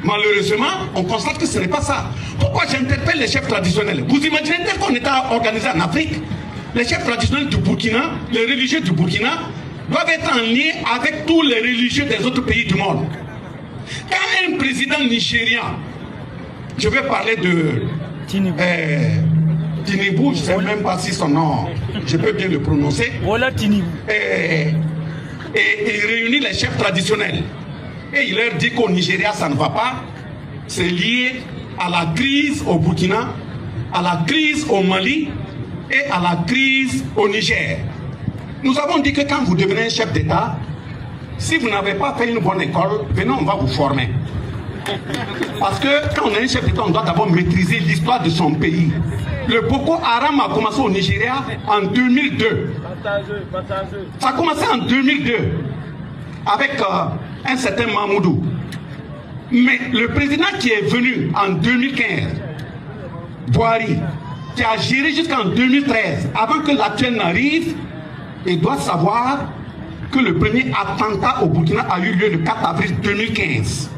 Malheureusement, on constate que ce n'est pas ça. Pourquoi j'interpelle les chefs traditionnels? Vous imaginez tel qu'on est organisé en Afrique, les chefs traditionnels du Burkina, les religieux du Burkina, doivent être en lien avec tous les religieux des autres pays du monde. Quand un président nigérian, je vais parler de Tinubu, je ne sais même pas si son nom, je peux bien le prononcer. Voilà Tinubu. Et réunit les chefs traditionnels. Et il leur dit qu'au Nigeria, ça ne va pas. C'est lié à la crise au Burkina, à la crise au Mali et à la crise au Niger. Nous avons dit que quand vous devenez un chef d'État, si vous n'avez pas fait une bonne école, venez, on va vous former. Parce que quand on est un chef d'État, on doit d'abord maîtriser l'histoire de son pays. Le Boko Haram a commencé au Nigeria en 2002. Ça a commencé en 2002 avec un certain Mamoudou. Mais le président qui est venu en 2015, Boari, qui a géré jusqu'en 2013, avant que l'actuel n'arrive, il doit savoir que le premier attentat au Burkina a eu lieu le 4 avril 2015.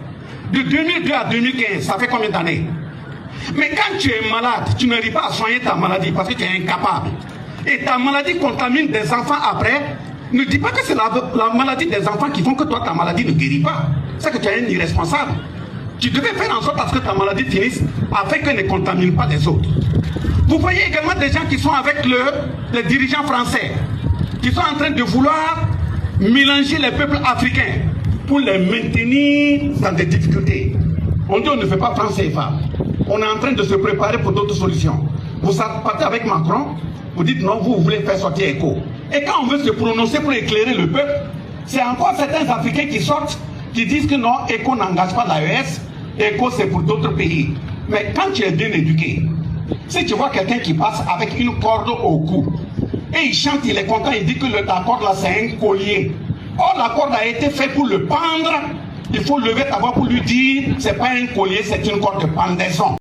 De 2002 à 2015, ça fait combien d'années? Mais quand tu es malade, tu n'arrives pas à soigner ta maladie parce que tu es incapable. Et ta maladie contamine des enfants après. Ne dis pas que c'est la maladie des enfants qui font que toi, ta maladie ne guérit pas. C'est que tu es un irresponsable. Tu devais faire en sorte à ce que ta maladie finisse afin qu'elle ne contamine pas les autres. Vous voyez également des gens qui sont avec les dirigeants français, qui sont en train de vouloir mélanger les peuples africains pour les maintenir dans des difficultés. On dit on ne fait pas France CFA. On est en train de se préparer pour d'autres solutions. Vous partez avec Macron, vous dites non, vous voulez faire sortir ECO. Et quand on veut se prononcer pour éclairer le peuple, c'est encore certains Africains qui sortent, qui disent que non, ECO n'engage pas l'AES, ECO c'est pour d'autres pays. Mais quand tu es bien éduqué, si tu vois quelqu'un qui passe avec une corde au cou, et il chante, il est content, il dit que la corde là c'est un collier. Or la corde a été faite pour le pendre, il faut lever ta voix pour lui dire, c'est pas un collier, c'est une corde de pendaison.